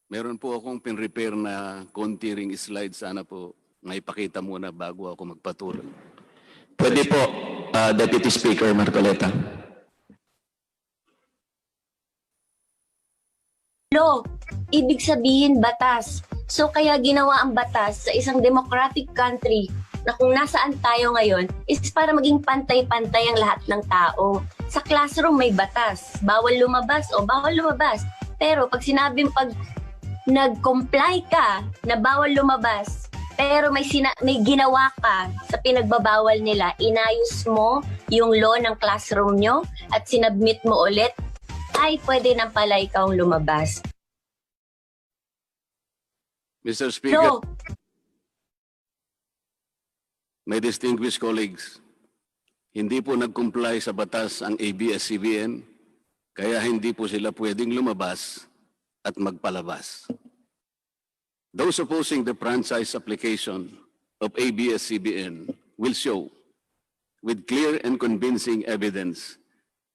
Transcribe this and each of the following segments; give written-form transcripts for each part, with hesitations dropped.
Meron po akong pin-repair na konti-ring slide. Sana po maipakita muna bago ako magpatuloy. Pwede po, Deputy Speaker Marcoleta. Law, ibig sabihin batas. So kaya ginawa ang batas sa isang democratic country na kung nasaan tayo ngayon is para maging pantay-pantay ang lahat ng tao. Sa classroom may batas, bawal lumabas o bawal lumabas. Pero pag sinabing pag nag-comply ka na bawal lumabas, pero may ginawa ka sa pinagbabawal nila, inayos mo yung law ng classroom nyo at sinabmit mo ulit, ay pwede nang pala ikaw lumabas. Mr. Speaker, No. my distinguished colleagues, hindi po nag-comply sa batas ang ABS CBN, kaya hindi po sila pwedeng lumabas at magpalabas. Those opposing the franchise application of ABS CBN will show with clear and convincing evidence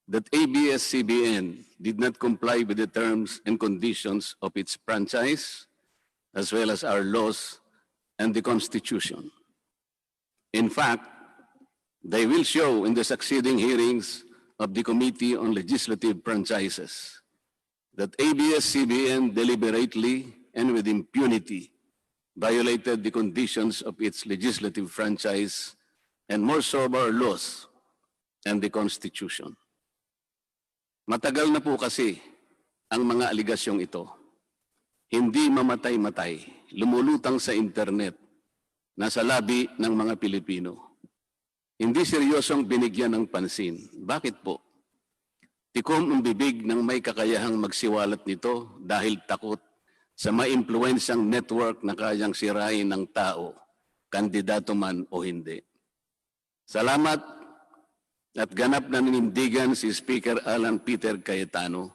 that ABS CBN did not comply with the terms and conditions of its franchise, as well as our laws and the Constitution. In fact, they will show in the succeeding hearings of the Committee on Legislative Franchises that ABS CBN deliberately and with impunity violated the conditions of its legislative franchise and more so our laws and the Constitution. Matagal na po kasi ang mga aligasyong ito. Hindi mamatay-matay, lumulutang sa internet, nasa labi ng mga Pilipino. Hindi seryosong binigyan ng pansin. Bakit po? Tikom ang bibig ng may kakayahang magsiwalat nito dahil takot sa maimpluwensyang network na kayang sirain ng tao, kandidato man o hindi. Salamat at ganap na ninindigan si Speaker Alan Peter Cayetano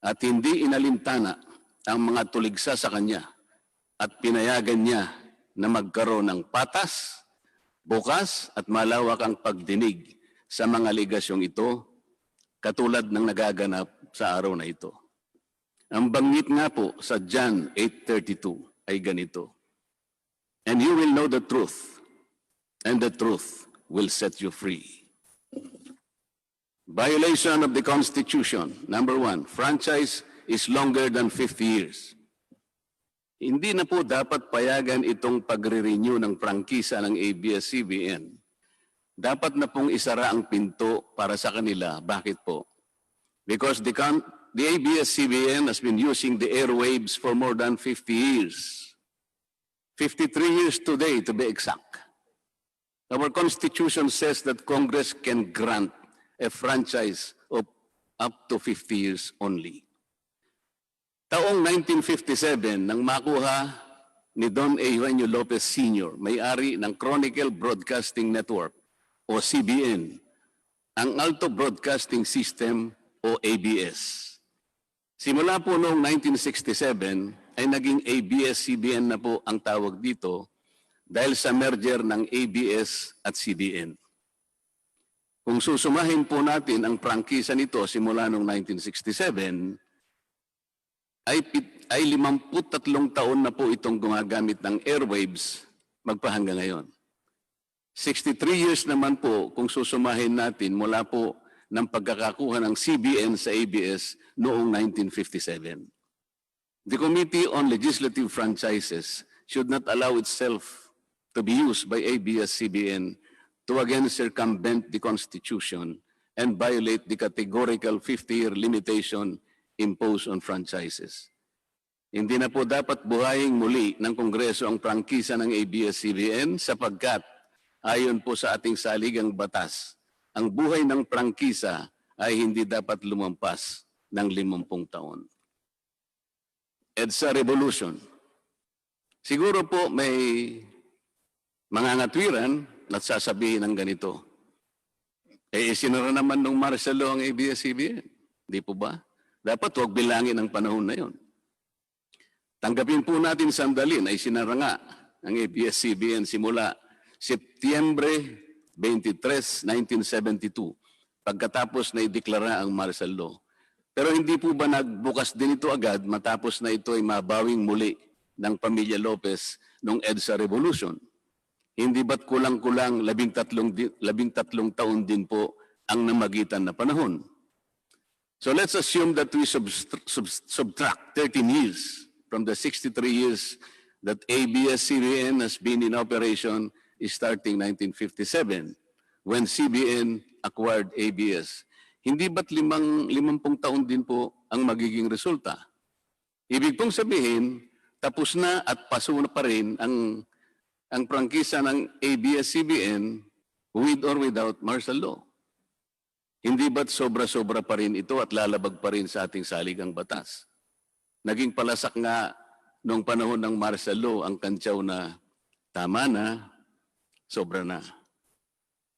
at hindi inalintana ang mga tuligsa sa kanya at pinayagan niya na magkaroon ng patas, bukas at malawak ang pagdinig sa mga aligasyong ito katulad ng nagaganap sa araw na ito. Ang banggit nga po sa John 8:32 ay ganito, "And you will know the truth, and the truth will set you free." Violation of the Constitution. Number 1, franchise is longer than 50 years. Hindi na po dapat payagan itong pagre-renew ng prangkisa ng ABS-CBN. Dapat na pong isara ang pinto para sa kanila. Bakit po? Because the ABS-CBN has been using the airwaves for more than 50 years. 53 years today, to be exact. Our Constitution says that Congress can grant a franchise of up to 50 years only. Taong 1957, nang makuha ni Don Eugenio Lopez Sr., may-ari ng Chronicle Broadcasting Network o CBN, ang Alto Broadcasting System o ABS. Simula po noong 1967 ay naging ABS-CBN na po ang tawag dito dahil sa merger ng ABS at CBN. Kung susumahin po natin ang prangkisa nito simula noong 1967, ay 53 taon na po itong gumagamit ng airwaves magpahanggang ngayon. 63 years naman po kung susumahin natin mula po ng pagkakakuha ng CBN sa ABS noong 1957. The Committee on Legislative Franchises should not allow itself to be used by ABS-CBN to again circumvent the Constitution and violate the categorical 50-year limitation imposed on franchises. Hindi na po dapat buhayin muli ng Kongreso ang prangkisa ng ABS-CBN sapagkat ayon po sa ating saligang batas, ang buhay ng prangkisa ay hindi dapat lumampas ng 50 taon. EDSA Revolution. Siguro po may mga ngatwiran at sasabihin ng ganito. Isinara naman ng Marcelo ang ABS-CBN. Di po ba? Dapat huwag bilangin ang panahon na yon. Tanggapin po natin sandali na isinara nga ang ABS-CBN simula Setyembre 23, 1972, pagkatapos na ideklara ang martial law. Pero hindi po ba nagbukas din ito agad matapos na ito ay mabawing muli ng pamilya Lopez noong EDSA Revolution? Hindi ba't kulang-kulang 13 taon din po ang namagitan na panahon? So let's assume that we subtract 13 years from the 63 years that ABS CBN has been in operation starting 1957 when CBN acquired ABS. Hindi ba't 50 taon din po ang magiging resulta? Ibig pong sabihin, tapos na at paso na pa rin ang prangkisa ng ABS CBN with or without martial law. Hindi ba't sobra-sobra pa rin ito at lalabag pa rin sa ating saligang batas? Naging palasak nga noong panahon ng martial law ang kantsaw na tama na, sobra na.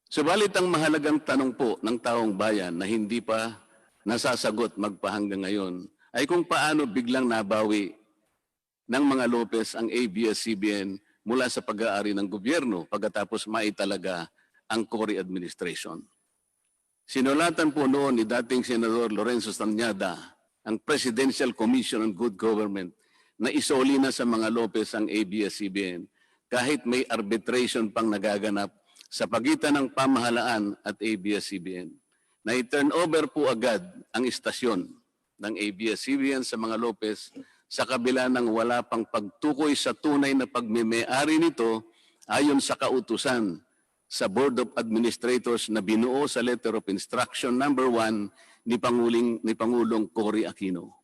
Subalit ang mahalagang tanong po ng taong bayan na hindi pa nasasagot magpahanggang ngayon ay kung paano biglang nabawi ng mga Lopez ang ABS-CBN mula sa pag-aari ng gobyerno pagkatapos maitalaga ang Cory administration. Sinulatan po noon ni dating Senador Lorenzo Tanyada ang Presidential Commission on Good Government na isoli na sa mga Lopez ang ABS-CBN kahit may arbitration pang nagaganap sa pagitan ng pamahalaan at ABS-CBN. Na i-turn over po agad ang istasyon ng ABS-CBN sa mga Lopez sa kabila ng wala pang pagtukoy sa tunay na pagmimay-ari nito ayon sa kautusan sa Board of Administrators na binuo sa Letter of Instruction number 1 ni Pangulong Cory Aquino.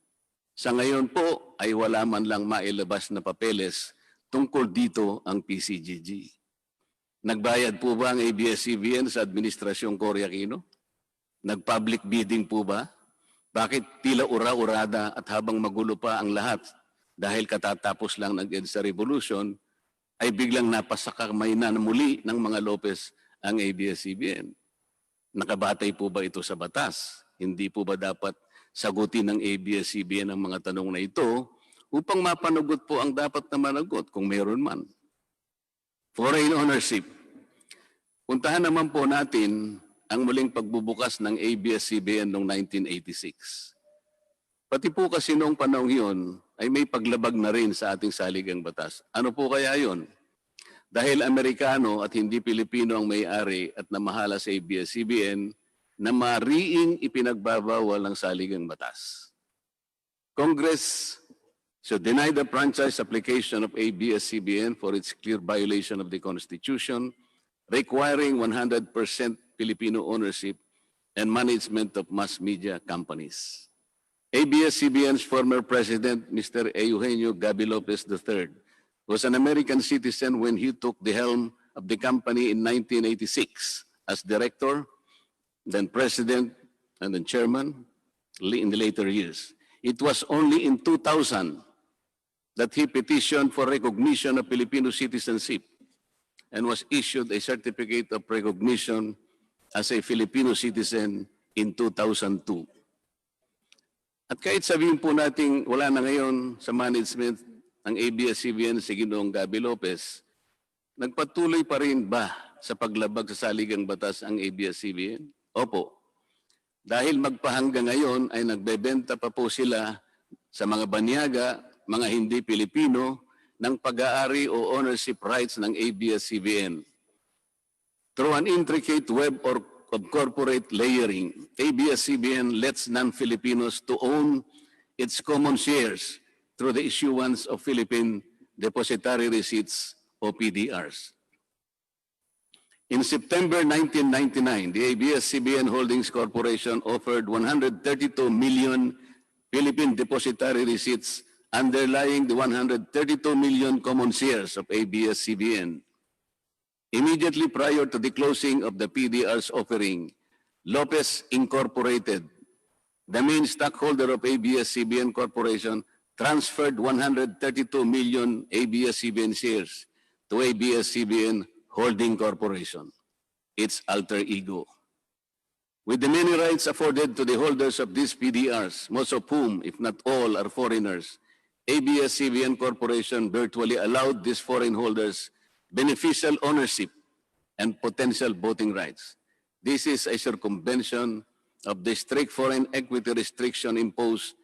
Sa ngayon po ay wala man lang mailabas na papeles tungkol dito ang PCGG. Nagbayad po ba ang ABS-CBN sa Administrasyong Cory Aquino? Nag-public bidding po ba? Bakit tila ura-urada at habang magulo pa ang lahat dahil katatapos lang ng EDSA Revolution, ay biglang napasakamay na muli ng mga Lopez ang ABS-CBN? Nakabatay po ba ito sa batas? Hindi po ba dapat sagutin ng ABS-CBN ang mga tanong na ito upang mapanagot po ang dapat na managot kung meron man? Foreign ownership. Puntahan naman po natin ang muling pagbubukas ng ABS-CBN noong 1986. Pati po kasi noong panahon yun ay may paglabag na rin sa ating saligang batas. Ano po kaya yun? Dahil Amerikano at hindi Pilipino ang may-ari at namahala sa ABS-CBN na mariing ipinagbabawal ng saligang batas. Congress should deny the franchise application of ABS-CBN for its clear violation of the Constitution, requiring 100% Filipino ownership and management of mass media companies. ABS-CBN's former president, Mr. Eugenio Gaby Lopez III, was an American citizen when he took the helm of the company in 1986 as director, then president, and then chairman in the later years. It was only in 2000 that he petitioned for recognition of Filipino citizenship and was issued a certificate of recognition as a Filipino citizen in 2002. At kahit sabihin po natin wala na ngayon sa management ng ABS-CBN si Ginoong Gaby Lopez, nagpatuloy pa rin ba sa paglabag sa saligang batas ang ABS-CBN? Opo. Dahil magpahanggang ngayon ay nagbebenta pa po sila sa mga banyaga, mga hindi Pilipino, ng pag-aari o ownership rights ng ABS-CBN. Through an intricate web of corporate layering, ABS-CBN lets non-Filipinos to own its common shares through the issuance of Philippine Depositary Receipts o PDRs. In September 1999, the ABS-CBN Holdings Corporation offered 132 million Philippine Depositary Receipts underlying the 132 million common shares of ABS-CBN. Immediately prior to the closing of the PDR's offering, Lopez Incorporated, the main stockholder of ABS-CBN Corporation, transferred 132 million ABS-CBN shares to ABS-CBN Holding Corporation, its alter ego. With the many rights afforded to the holders of these PDRs, most of whom, if not all, are foreigners, ABS-CBN Corporation virtually allowed these foreign holders beneficial ownership and potential voting rights. This is a circumvention of the strict foreign equity restriction imposed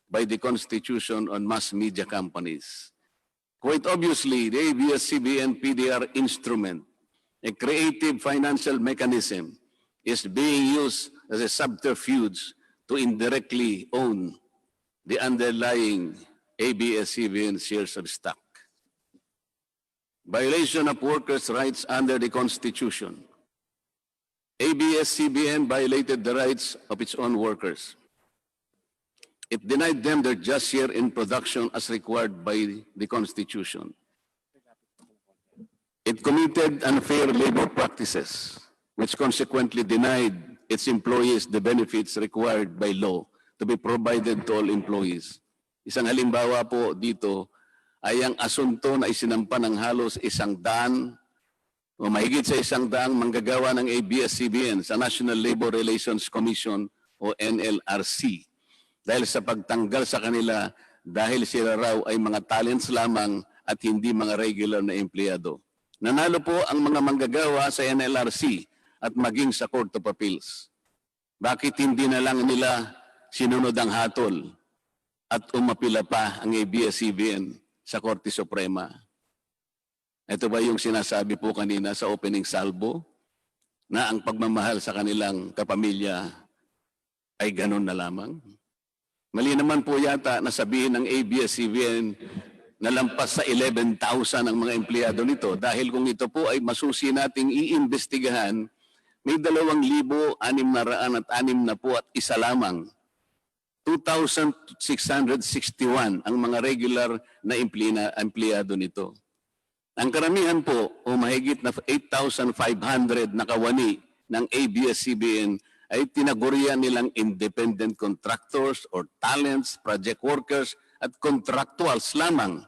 by the Constitution on mass media companies. Quite obviously, the ABS CBN PDR instrument, a creative financial mechanism, is being used as a subterfuge to indirectly own the underlying ABS CBN shares of stock. Violation of workers' rights under the Constitution. ABS CBN violated the rights of its own workers. It denied them their just share in production as required by the Constitution. It committed unfair labor practices, which consequently denied its employees the benefits required by law to be provided to all employees. Isang halimbawa po dito ay ang asunto na isinampa ng halos 100 o mahigit sa 100 manggagawa ng ABS-CBN sa National Labor Relations Commission o NLRC dahil sa pagtanggal sa kanila dahil sila raw ay mga talents lamang at hindi mga regular na empleyado. Nanalo po ang mga manggagawa sa NLRC at maging sa Court of Appeals. Bakit hindi na lang nila sinunod ang hatol at umapila pa ang ABS-CBN sa Korte Suprema? Ito ba yung sinasabi po kanina sa opening salvo na ang pagmamahal sa kanilang kapamilya ay ganun na lamang? Mali naman po yata na sabihin ng ABS-CBN na lampas sa 11,000 ang mga empleyado nito dahil kung ito po ay masusi nating iimbestigahan, may 2,661 na po at isa lamang. 2,661 ang mga regular na empleyado nito. Ang karamihan po o mahigit na 8,500 na kawani ng ABS-CBN ay tinagurian nilang independent contractors or talents, project workers at contractuals lamang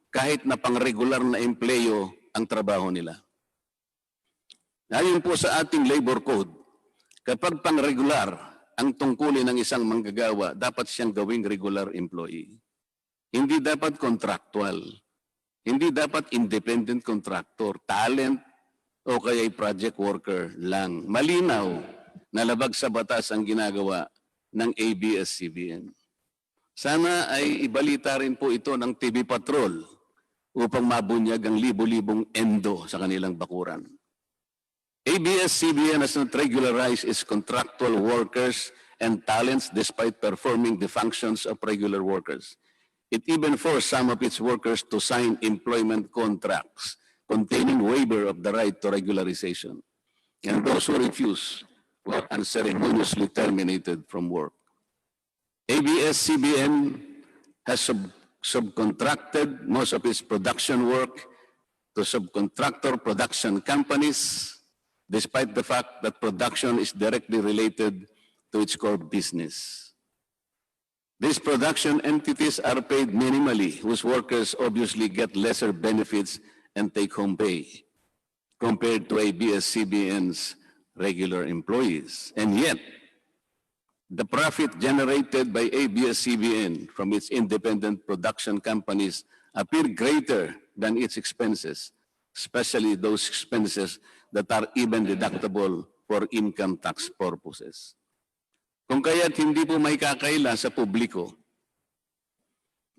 kahit na pang-regular na empleyo ang trabaho nila. Ayon po sa ating labor code, kapag pang-regular ang tungkulin ng isang manggagawa, dapat siyang gawing regular employee. Hindi dapat contractual. Hindi dapat independent contractor, talent, o kaya project worker lang. Malinaw na labag sa batas ang ginagawa ng ABS-CBN. Sana ay ibalita rin po ito ng TV Patrol upang mabunyag ang libo-libong endo sa kanilang bakuran. ABS-CBN has not regularized its contractual workers and talents despite performing the functions of regular workers. It even forced some of its workers to sign employment contracts containing waiver of the right to regularization. And those who refuse were unceremoniously terminated from work. ABS-CBN has subcontracted most of its production work to subcontractor production companies, despite the fact that production is directly related to its core business. These production entities are paid minimally, whose workers obviously get lesser benefits and take-home pay compared to ABS-CBN's regular employees. And yet, the profit generated by ABS-CBN from its independent production companies appear greater than its expenses, especially those expenses that are even deductible for income tax purposes. Kung kaya't hindi po may kakaila sa publiko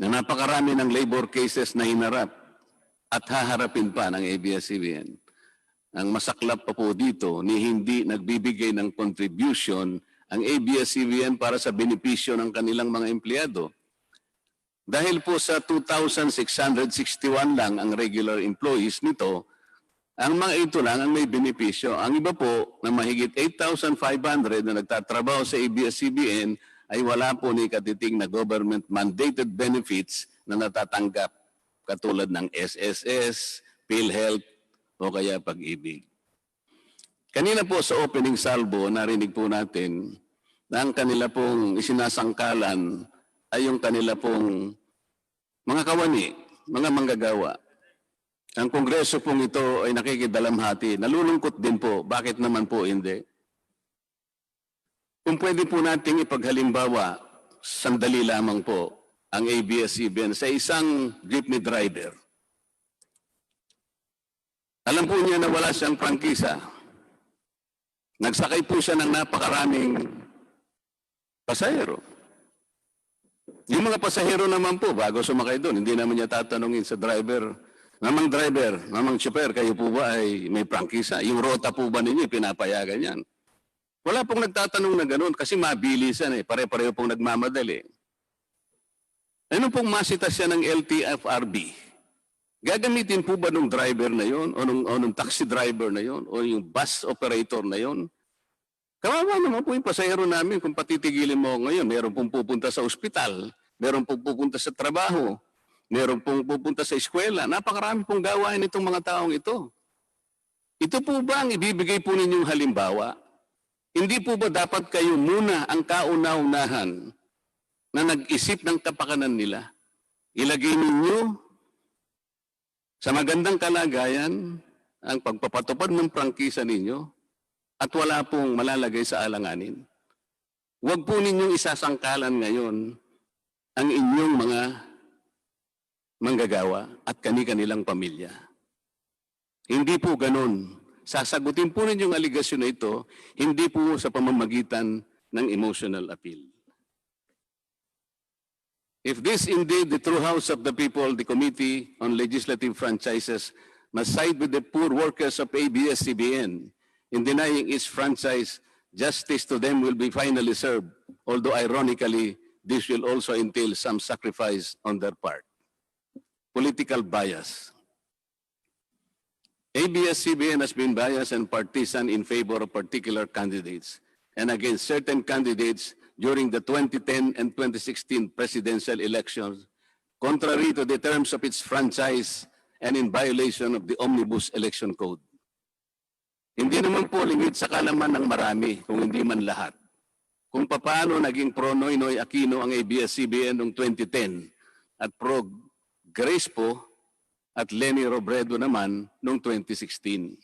na napakarami ng labor cases na hinarap at haharapin pa ng ABS-CBN. Ang masaklap pa po dito ni hindi nagbibigay ng contribution ang ABS-CBN para sa benepisyo ng kanilang mga empleyado. Dahil po sa 2,661 lang ang regular employees nito, ang mga ito lang ang may benepisyo. Ang iba po na mahigit 8,500 na nagtatrabaho sa ABS-CBN ay wala po ni katiting na government-mandated benefits na natatanggap katulad ng SSS, PhilHealth o kaya Pag-ibig. Kanina po sa opening salvo, narinig po natin na ang kanila pong isinasangkalan ay yung kanila pong mga kawani, mga manggagawa. Ang Kongreso pong ito ay nakikidalamhati. Nalulungkot din po. Bakit naman po hindi? Kung pwede po nating ipaghalimbawa, sandali lamang po, ang ABS-CBN sa isang jeepney driver. Alam po niya na wala siyang prangkisa. Nagsakay po siya ng napakaraming Pasahero. Yung mga pasahero naman po, bago sumakay doon, hindi naman niya tatanungin sa driver, Mamang chopper, kayo po ba ay may prangkisa? Yung rota po ba ninyo, pinapayagan yan? Wala pong nagtatanong na gano'n kasi mabilisan eh. Pare-pareho pong nagmamadali. Ano pong masita siya ng LTFRB? Gagamitin po ba nung driver na yon o nung taxi driver na yon o yung bus operator na yon? Kawawa naman po yung pasahero namin kung patitigilin mo ngayon. Meron pong pupunta sa ospital, meron pong pupunta sa trabaho, meron pong pupunta sa eskwela. Napakarami pong gawain itong mga taong ito. Ito po ba ang ibibigay po ninyong halimbawa? Hindi po ba dapat kayo muna ang kauna-unahan na nag-isip ng kapakanan nila? Ilagay ninyo sa magandang kalagayan ang pagpapatupad ng prangkisa ninyo at wala pong malalagay sa alanganin. Huwag po ninyong isasangkalan ngayon ang inyong mga manggagawa at kani-kanilang pamilya. Hindi po ganon. Sasagutin po ninyong aligasyon na ito, hindi po sa pamamagitan ng emotional appeal. If this indeed the true house of the people, the Committee on Legislative Franchises must side with the poor workers of ABS CBN in denying its franchise, justice to them will be finally served, although ironically, this will also entail some sacrifice on their part. Political bias. ABS CBN has been biased and partisan in favor of particular candidates and against certain candidates during the 2010 and 2016 presidential elections, contrary to the terms of its franchise and in violation of the Omnibus Election Code. Hindi naman po lingid sa kalaman ng marami, kung hindi man lahat, kung paano naging pro-Noynoy Aquino ang ABS-CBN noong 2010 at pro-Grace po at Lenny Robredo naman noong 2016.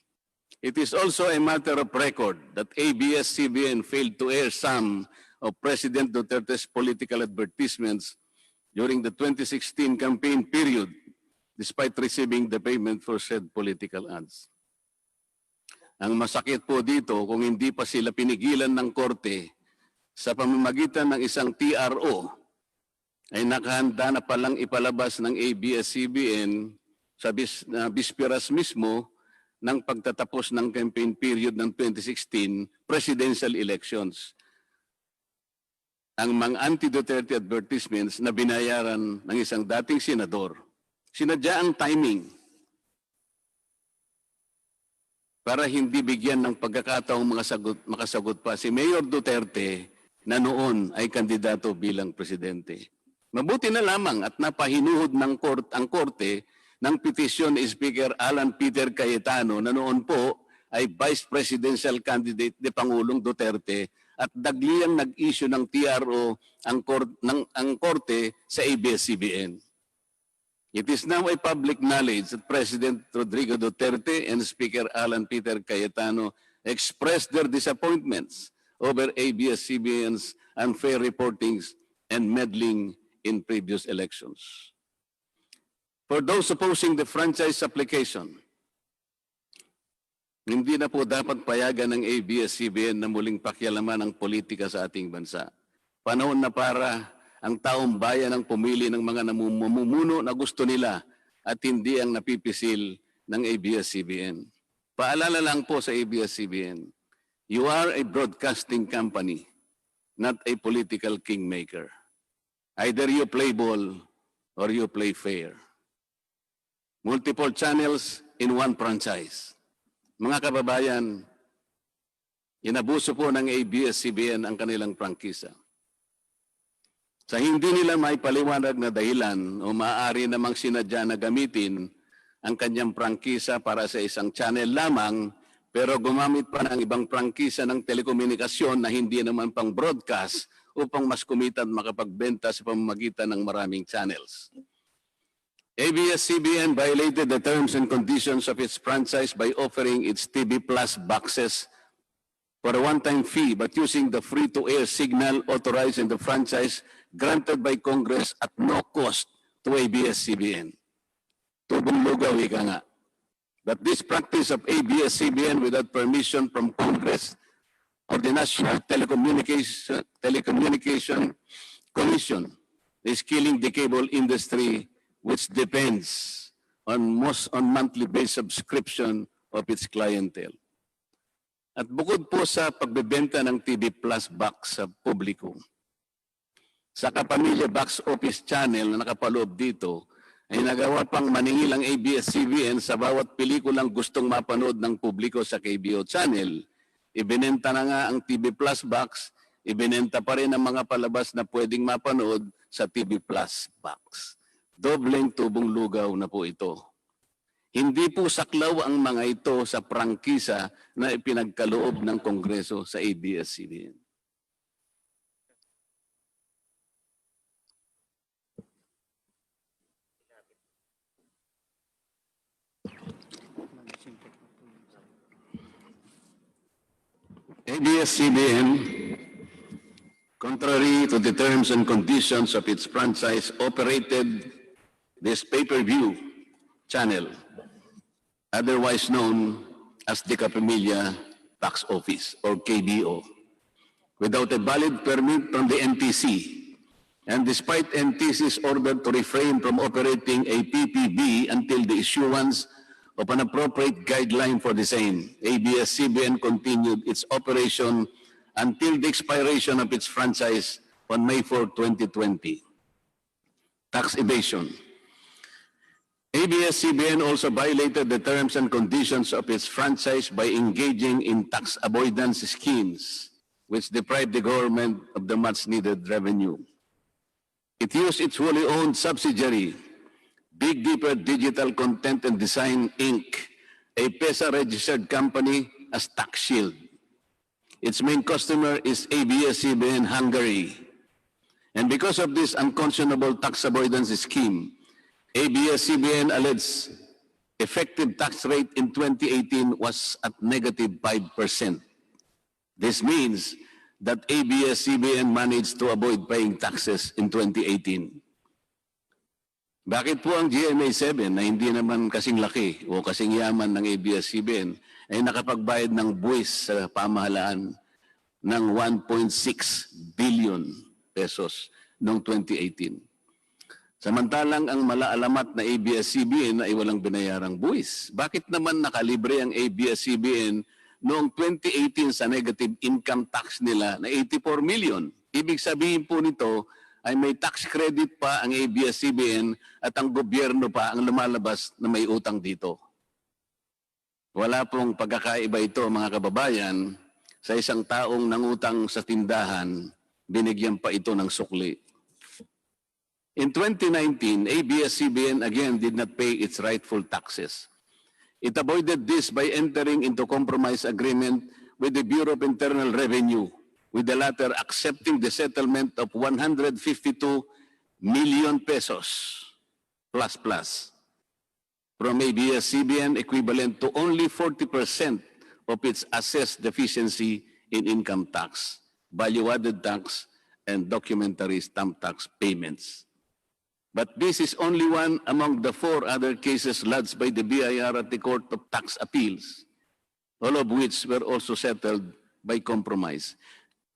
It is also a matter of record that ABS-CBN failed to air some of President Duterte's political advertisements during the 2016 campaign period, despite receiving the payment for said political ads. Ang masakit po dito, kung hindi pa sila pinigilan ng korte sa pamamagitan ng isang TRO, ay nakahanda na palang ipalabas ng ABS-CBN sa bisperas mismo ng pagtatapos ng campaign period ng 2016 presidential elections. Ang mga anti-Duterte advertisements na binayaran ng isang dating senador, sinadya ang timing para hindi bigyan ng pagkakataong makasagot pa si Mayor Duterte na noon ay kandidato bilang presidente. Mabuti na lamang at napahinuhod ng ang korte ng petisyon ni Speaker Alan Peter Cayetano na noon po ay Vice Presidential Candidate ni Pangulong Duterte at dagliang nag-issue ng TRO ang korte sa ABS-CBN. It is now a public knowledge that President Rodrigo Duterte and Speaker Alan Peter Cayetano expressed their disappointments over ABS-CBN's unfair reportings and meddling in previous elections. For those opposing the franchise application, hindi na po dapat payagan ng ABS-CBN na muling pakialaman ang politika sa ating bansa. Panahon na para ang taong bayan ang pumili ng mga namumuno na gusto nila at hindi ang napipisil ng ABS-CBN. Paalala lang po sa ABS-CBN, you are a broadcasting company, not a political kingmaker. Either you play ball or you play fair. Multiple channels in one franchise. Mga kababayan, inabuso po ng ABS-CBN ang kanilang prangkisa. Sa hindi nila may paliwanag na dahilan o maaari namang sinadya na gamitin ang kanyang prangkisa para sa isang channel lamang, pero gumamit pa ng ibang prangkisa ng telekomunikasyon na hindi naman pang broadcast upang mas kumita at makapagbenta sa pamamagitan ng maraming channels. ABS-CBN violated the terms and conditions of its franchise by offering its TV Plus boxes for a one-time fee but using the free-to-air signal authorized in the franchise granted by Congress at no cost to ABS-CBN. Tubong lugaw, ika nga. But this practice of ABS-CBN without permission from Congress of the National Telecommunication Commission is killing the cable industry, which depends on monthly-based subscription of its clientele. At bukod po sa pagbebenta ng TV Plus box sa publiko, sa Kapamilya Box Office Channel na nakapaloob dito, ay nagawa pang maningil ang ABS CBN sa bawat pelikulang gustong mapanood ng publiko sa KBO Channel. Ibinenta na nga ang TV Plus box, ibinenta pa rin ang mga palabas na pwedeng mapanood sa TV Plus box. Dobleng tubong lugaw na po ito. Hindi po saklaw ang mga ito sa prangkisa na ipinagkaloob ng Kongreso sa ABS-CBN. ABS-CBN, contrary to the terms and conditions of its franchise, operated this pay-per-view channel, otherwise known as the Kapamilya Box Office or KBO, without a valid permit from the NTC. And despite NTC's order to refrain from operating a PPB until the issuance of an appropriate guideline for the same, ABS-CBN continued its operation until the expiration of its franchise on May 4, 2020. Tax evasion. ABS-CBN also violated the terms and conditions of its franchise by engaging in tax avoidance schemes, which deprived the government of the much-needed revenue. It used its wholly owned subsidiary, Big Dipper Digital Content and Design, Inc., a PESA-registered company, as tax shield. Its main customer is ABS-CBN Hungary. And because of this unconscionable tax avoidance scheme, ABS-CBN alleged effective tax rate in 2018 was at negative 5%. This means that ABS-CBN managed to avoid paying taxes in 2018. Bakit po ang GMA7 na hindi naman kasing laki o kasing yaman ng ABS-CBN ay nakapagbayad ng buwis sa pamahalaan ng 1.6 billion pesos noong 2018? Samantalang ang malaalamat na ABS-CBN ay walang binayarang buwis. Bakit naman nakalibre ang ABS-CBN noong 2018 sa negative income tax nila na 84 million? Ibig sabihin po nito ay may tax credit pa ang ABS-CBN at ang gobyerno pa ang lumalabas na may utang dito. Wala pong pagkakaiba ito, mga kababayan. Sa isang taong nangutang sa tindahan, binigyan pa ito ng sukli. In 2019, ABS-CBN again did not pay its rightful taxes. It avoided this by entering into compromise agreement with the Bureau of Internal Revenue, with the latter accepting the settlement of 152 million pesos plus from ABS-CBN, equivalent to only 40% of its assessed deficiency in income tax, value-added tax, and documentary stamp tax payments. But this is only one among the 4 other cases lodged by the BIR at the Court of Tax Appeals, all of which were also settled by compromise.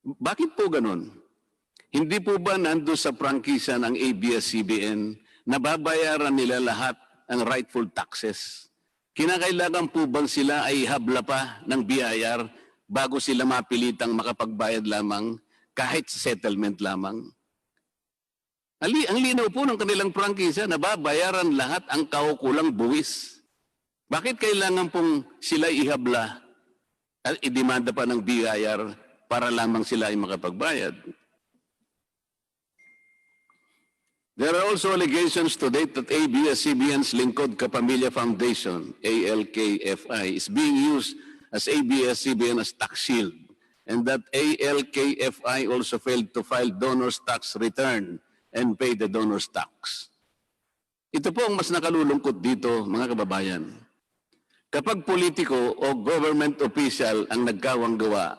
Bakit po ganun? Hindi po ba nando sa prangkisa ng ABS-CBN na babayaran nila lahat ang rightful taxes? Kinakailangan po bang sila ay habla pa ng BIR bago sila mapilitang makapagbayad lamang kahit settlement lamang? Ang linaw po ng kanilang prangkisa na babayaran lahat ang kaukulang buwis. Bakit kailangan pong sila ihabla at idemanda pa ng BIR para lamang sila ay makapagbayad? There are also allegations to date that ABS-CBN's Lingkod Kapamilya Foundation, ALKFI, is being used as ABS-CBN as tax shield, and that ALKFI also failed to file donor's tax return and pay the donor's tax. Ito po ang mas nakalulungkot dito, mga kababayan. Kapag politiko o government official ang nagkawang gawa,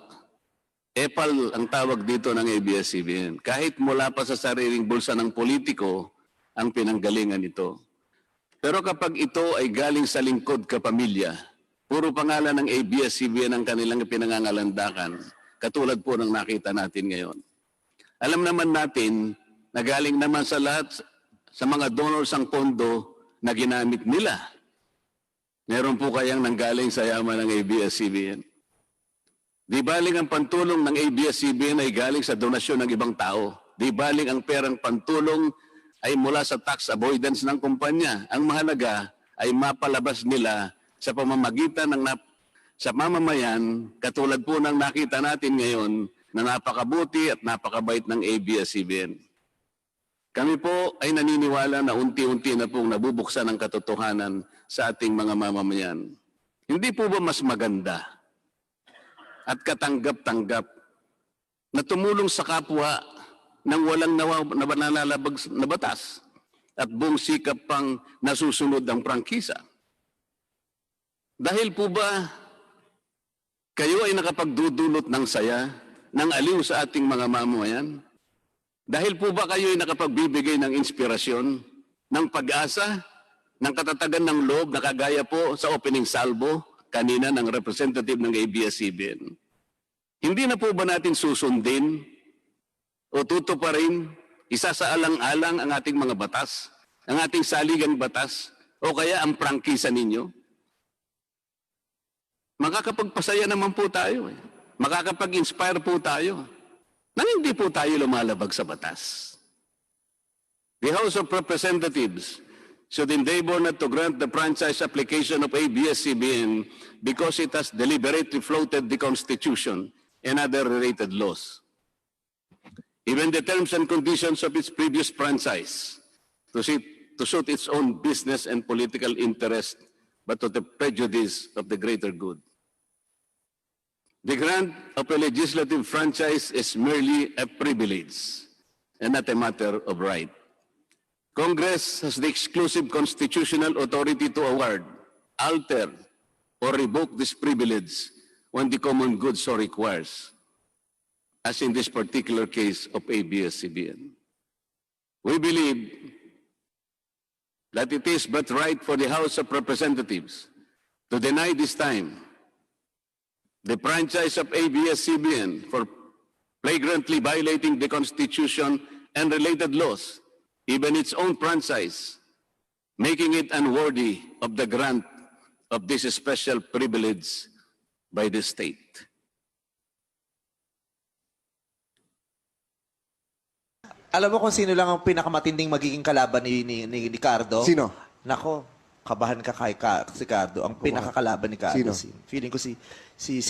epal ang tawag dito ng ABS-CBN. Kahit mula pa sa sariling bulsa ng politiko, ang pinanggalingan ito. Pero kapag ito ay galing sa lingkod kapamilya, puro pangalan ng ABS-CBN ang kanilang pinangangalandakan. katulad po ng nakita natin ngayon. Alam naman natin na galing naman sa lahat, sa mga donors ang pondo na ginamit nila. Meron po kayang nanggaling sa yaman ng ABS CBN. Di baling ang pantulong ng ABS CBN ay galing sa donasyon ng ibang tao. Di baling ang perang pantulong ay mula sa tax avoidance ng kumpanya. Ang mahalaga ay mapalabas nila sa pamamagitan ng sa mamamayan, katulad po ng nakita natin ngayon na napakabuti at napakabait ng ABS CBN. Kami po ay naniniwala na unti-unti na pong nabubuksan ang katotohanan sa ating mga mamamayan. Hindi po ba mas maganda at katanggap-tanggap na tumulong sa kapwa ng walang nalalabag na batas at buong sikap pang nasusunod ang prangkisa? Dahil po ba kayo ay nakapagdudulot ng saya, ng aliw sa ating mga mamamayan? Dahil po ba kayo ay nakapagbibigay ng inspirasyon, ng pag-asa, ng katatagan ng loob na kagaya po sa opening salvo kanina ng representative ng ABS-CBN? Hindi na po ba natin susundin o tutuparin, isasaalang-alang ang ating mga batas, ang ating saligang batas, o kaya ang prangkisa ninyo? Makakapagpasaya naman po tayo. Makakapag-inspire po tayo. Nang hindi po tayo lumalabag sa batas. The House of Representatives should endeavor not to grant the franchise application of ABS-CBN because it has deliberately floated the Constitution and other related laws. Even the terms and conditions of its previous franchise to suit its own business and political interest, but to the prejudice of the greater good. The grant of a legislative franchise is merely a privilege and not a matter of right. Congress has the exclusive constitutional authority to award, alter, or revoke this privilege when the common good so requires, as in this particular case of ABS-CBN. We believe that it is but right for the House of Representatives to deny this time the franchise of ABS-CBN for flagrantly violating the Constitution and related laws, even its own franchise, making it unworthy of the grant of this special privilege by the state. Alam mo kung sino lang ang pinakamatinding magiging kalaban ni Cardo? Sino? Nako, kabahan ka kay si Cardo. Ang pinakakalaban ni Cardo. Feeling ko si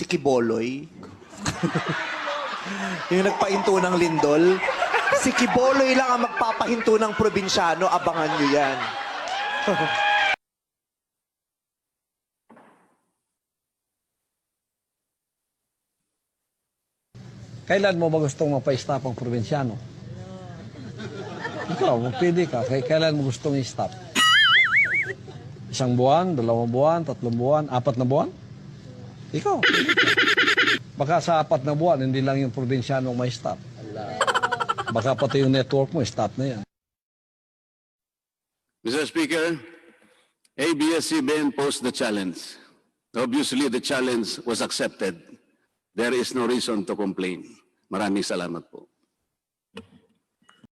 Kiboloy. Yung nagpahinto ng lindol. Si Kiboloy lang ang magpapahinto ng probinsyano. Abangan nyo yan. Kailan mo ba gustong mapa-stop ang probinsyano? Ikaw, magpili ka. Kailan mo gustong i-stop? 1 buwan, 2 buwan, 3 buwan, 4 na buwan? Ikaw. Baka sa 4 na buwan, hindi lang yung probinsyano may stop. Baka pati yung network mo, stop na yan. Mr. Speaker, ABS-CBN posed the challenge. Obviously, the challenge was accepted. There is no reason to complain. Maraming salamat po.